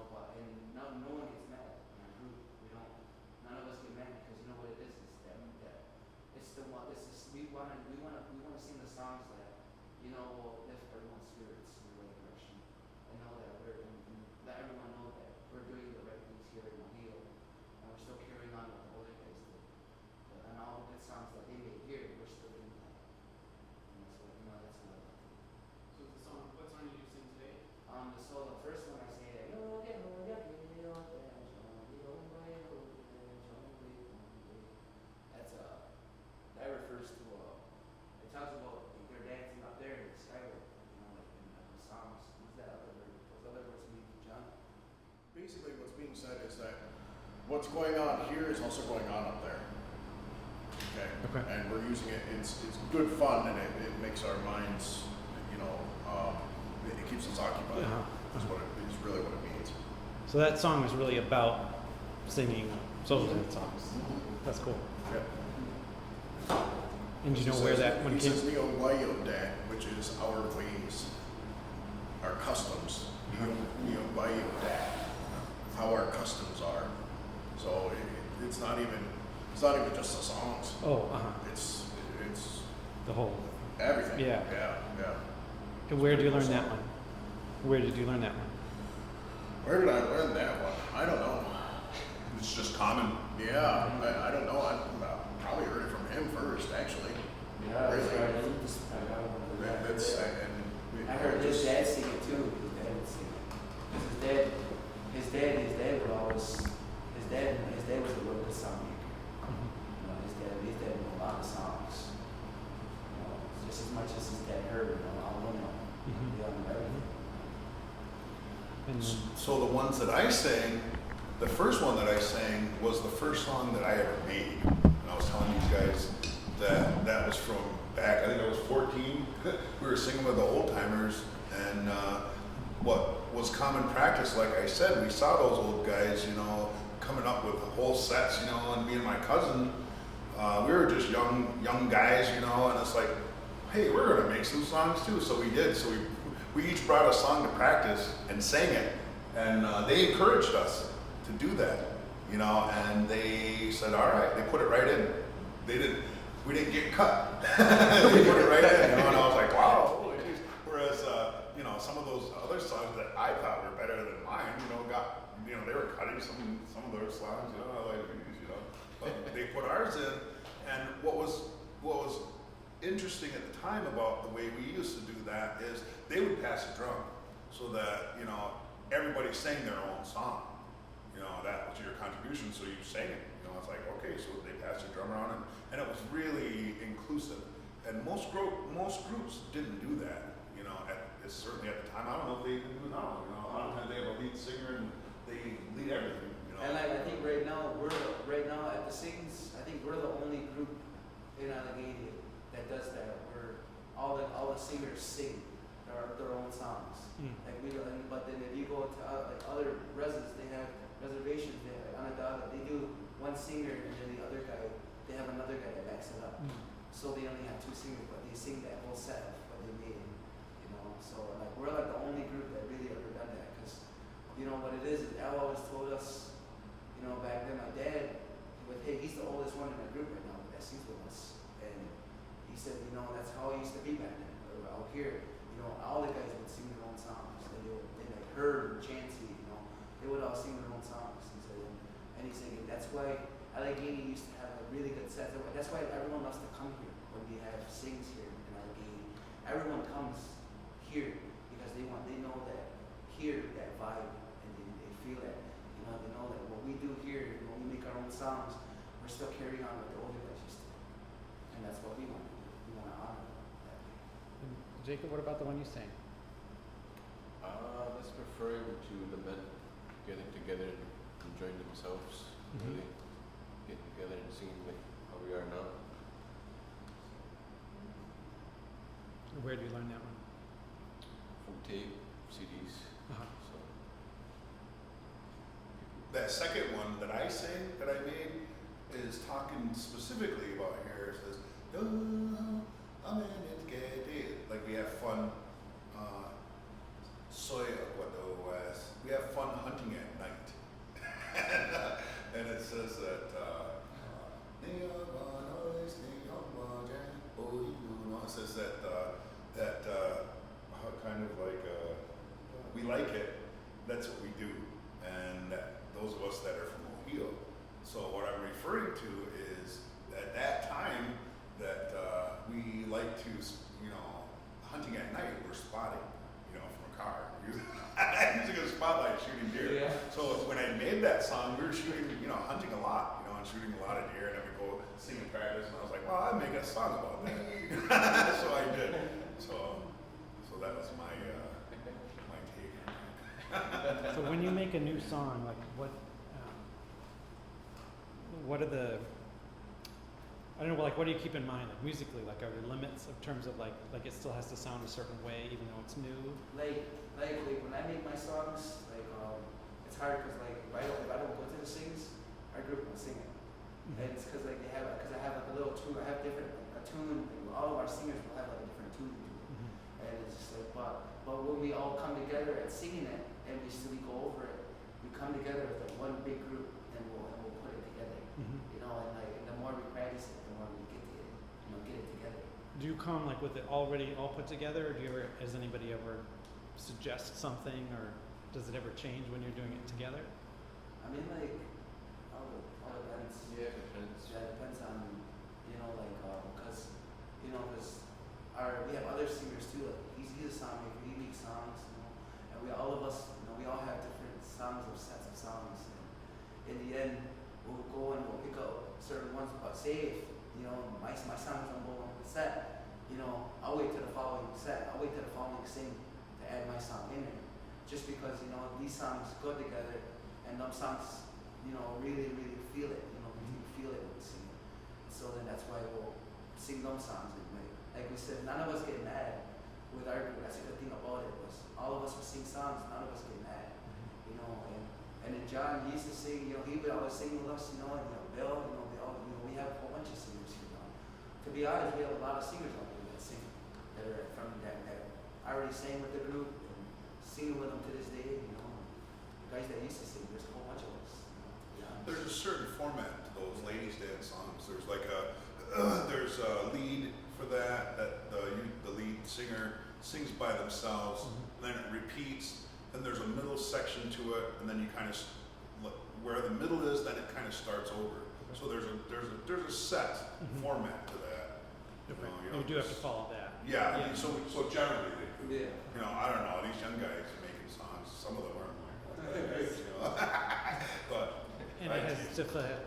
but and no one gets mad in our group. We don't. None of us get mad because you know what it is. It's that it's the one. It's this, we wanna sing the songs that will lift everyone's spirits in the right direction, and know that and let everyone know that we're doing the right things here in Ohio, and we're still carrying on what the older guys did. And all the good songs that they made here, we're still doing that. And that's what that's what I like. So the song, what song did you sing today? The first one I say that that's that refers to it talks about like, they're dancing up there in the skyward, like in the Psalms. What's that other word? Those other words mean, John? Basically, what's being said is that what's going on here is also going on up there. Okay. And we're using it. It's good fun, and it makes our minds, it keeps us occupied. Is what it is really what it means. So that song is really about singing social dance songs. That's cool. Yeah. And do you know where that one came? He says Onöndowa'ga, which is our ways, our customs. Onöndowa'ga, how our customs are. So it's not even just the songs. Oh, It's the whole. everything. Yeah. Yeah. And where did you learn that one? Where did you learn that one? Where did I learn that one? I don't know. It's just common. Yeah, I don't know. I probably heard it from him first, actually. Yeah, Really? That's right. I heard his dad sing it too. His dad would sing it. His dad would always. His dad was a real good song maker. His dad knew a lot of songs. Just as much as his dad heard. I don't know. Everything. And So the ones that I sang, the first one that I sang was the first song that I ever made. And I was telling you guys that was from back, I think I was 14. We were singing with the old timers, and what was common practice, like I said, we saw those old guys, coming up with whole sets, and me and my cousin, we were just young guys, and it's like, hey, we're gonna make some songs too. So we did. So we each brought a song to practice and sang it, and they encouraged us to do that, and they said, all right, they put it right in. We didn't get cut. They put it right in, and I was like, wow, holy geez. Whereas, some of those other songs that I thought were better than mine, they were cutting some of those songs, but they put ours in, and what was interesting at the time about the way we used to do that is they would pass a drum so that everybody sang their own song. That was your contribution, so you sang it. It's like, okay, so they passed the drum around, and it was really inclusive. And most groups didn't do that. Certainly at the time. I don't know if they even do it now. A lot of times they have a lead singer and they lead everything. And I think right now at the Sings, I think we're the only group in Allegheny that does that. Where all the singers sing their own songs. But then if you go to other residents, they have reservations. They have Onöndowa'ga. They do one singer, and then the other guy, they have another guy that backs it up. So they only have two singers, but they sing that whole set of what they made. So we're like the only group that really ever done that, because what it is Al always told us, back then my dad, he's the oldest one in our group right now that sings with us, and he said, that's how it used to be back then. Out here, all the guys would sing their own songs. They like Herb and Chansey, they would all sing their own songs. And he's saying that's why Allegheny used to have a really good set. That's why everyone loves to come here when we have sings here in Allegheny. Everyone comes here because they know that here that vibe, and they feel that they know that what we do here, when we make our own songs, we're still carrying on what the older guys used to do, and that's what we want to do. We want to honor that. And Jacob, what about the one you sang? That's referring to the men getting together and enjoying themselves, really getting together and singing like how we are now. Where do you learn that one? From tape, CDs. So That second one that I sang, that I made, is talking specifically about here. It says, like we have fun, we have fun hunting we like it, that's what we do. And those of us that are from Ohio. So what I'm referring to is at that time that we like to, hunting at night, we're spotting, from a car. Using a spotlight shooting deer. Yeah. So when I made that song, we were shooting, hunting a lot, and shooting a lot of deer, and then we go sing in practice, and I was like, well, I'd make a song about that. So I did. So that was my take on that. So when you make a new song, like what are the, I don't know, like what do you keep in mind, like musically, like are there limits in terms of like it still has to sound a certain way even though it's new? Like when I make my songs, it's hard because if I don't go to the sings, our group will sing it. Mm-hmm. And it's because I have like a little tune. I have different a tune. All of our singers will have like a different tune to it. Mm-hmm. And it's just like, but when we all come together and singing it, and we go over it, we come together as like one big group, and we'll put it together. Mm-hmm. And the more we practice it, the more we get it together. Do you come like with it already all put together, or has anybody ever suggest something, or does it ever change when you're doing it together? I mean, all depends. Yeah, it depends. Yeah, it depends on, because we have other singers too. Like he's a song maker. He makes songs, and all of us, we all have different songs of sets of songs. And in the end, we'll go and we'll pick out certain ones. But say if my songs don't go on the set, I'll wait to the following set. I'll wait to the following sing to add my song in there, just because these songs go together, and them songs really feel it. We feel it when we sing it. So then that's why we'll sing them songs. And like we said, none of us get mad with our group. That's the good thing about it, was all of us would sing songs. None of us get mad. And then John, he used to sing. He would always sing with us. And Bill. We have a whole bunch of singers here now. To be honest, we have a lot of singers out there that sing, that are from that already sang with the group and singing with them to this day. The guys that used to sing, there's a whole bunch of us. There's a certain format to those ladies' dance songs. There's like there's a lead for that the lead singer sings by themselves, then it repeats, then there's a middle section to it, and then you kind of, where the middle is, then it kind of starts over. So there's a set format to that. You do have to follow that. Yeah, I mean, so generally they do. Yeah. I don't know, these young guys making songs, some of them aren't but And it has to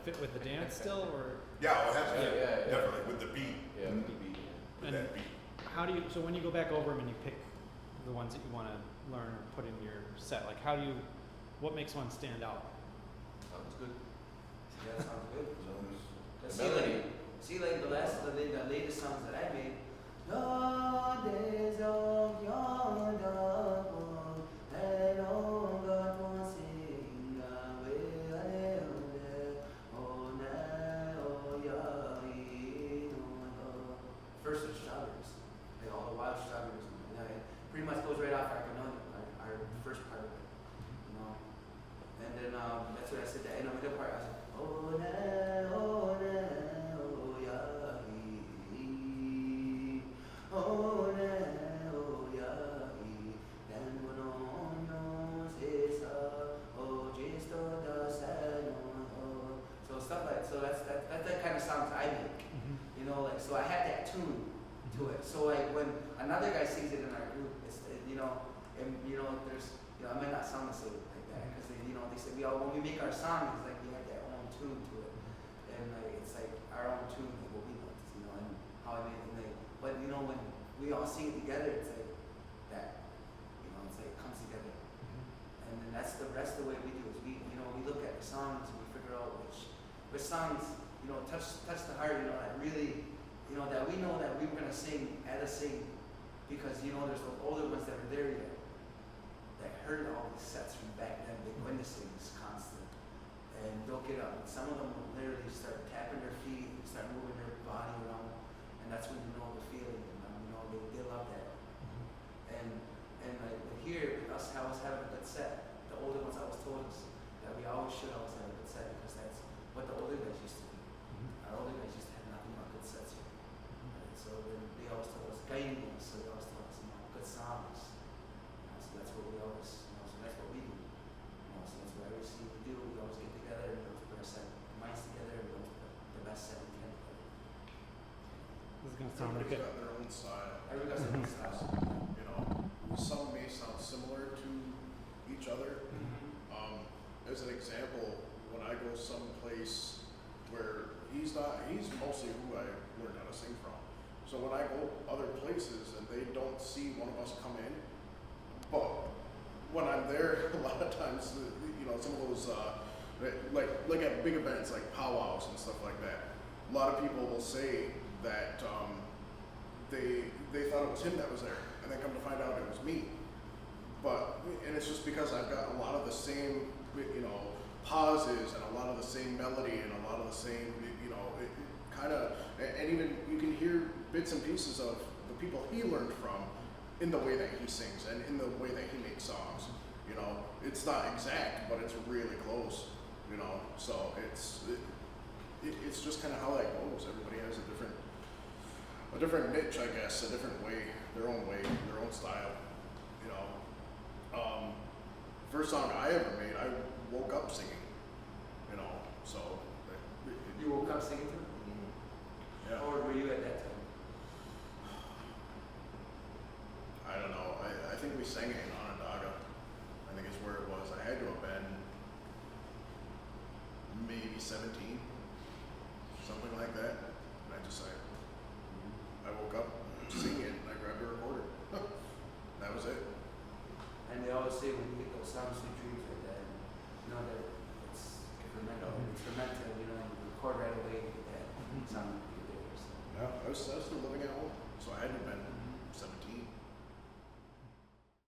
fit with the dance still, or? yeah, it has to, Yeah. definitely, with the beat. Yeah, with the beat. With And that beat. how do you, so when you go back over them and you pick the ones that you want to learn or put in your set, like what makes one stand out? Sounds good. Yeah, that sounds good. Sounds See, the latest songs that I made. The days of young dog, and all God wants sing away. First are strawberries, like all the wild strawberries, and it pretty much goes right off our first part of it, And then that's what I said. In the middle part, I was like, oh na, oh na, oh ya, oh na, oh ya, dan bono sesa, oh jisto da sano. So stuff like that's the kind of songs I make. So I had that tune to it. So when another guy sings it in our group, it's there's I might not sound the same like that because they said when we make our songs, it's like we have that own tune to it, and it's like our own tune, like what we like, and how I made it. But when we all sing it together, it's like that, it's like it comes together, and then that's the way we do it. We look at the songs and we figure out which songs touch the heart, that really, that we know that we were gonna sing at a sing, because there's those older ones that are there yet, that heard all these sets from back then. They go into sings constant, and they'll get up. Some of them will literally start tapping their feet, and start moving their body around, and that's when you know the feeling. They love that. And like here, us having a good set. The older ones always told us that we always should always have a good set, because that's what the older guys used to do. Our older guys used to have nothing but good sets here. Right? So then they always told us guiding us, so they always told us good songs. So that's what we always Everybody's Okay. got their own style. Everybody's got their style. You know, some may sound similar to each other. As an example, when I go someplace where he's mostly who I learned how to sing from. So when I go other places and they don't see one of us come in, but when I'm there, a lot of times, you know, some of those, like at big events like powwows and stuff like that, a lot of people will say that they thought it was him that was there, and then come to find out it was me. And it's just because I've got a lot of the same, you know, pauses and a lot of the same melody and a lot of the same, you know, and even you can hear bits and pieces of the people he learned from in the way that he sings and in the way that he makes songs. You know, it's not exact, but it's really close. You know, so it's just kind of how that goes. Everybody has a different niche, I guess, a different way, their own style. You know, first song I ever made, I woke up singing. You know, so You woke up singing too? yeah. How old were you at that time? I don't know. I think we sang it in Onöndowa'ga. I think is where it was. I had to have been maybe 17, something like that. And I woke up singing it and I grabbed a recorder. That was it. And they always say when you get those sounds and dreams like that, you know that it's fermental. It's fermental, you know, you record right away, you get that sound you get there. So. Yeah, I was still living at home.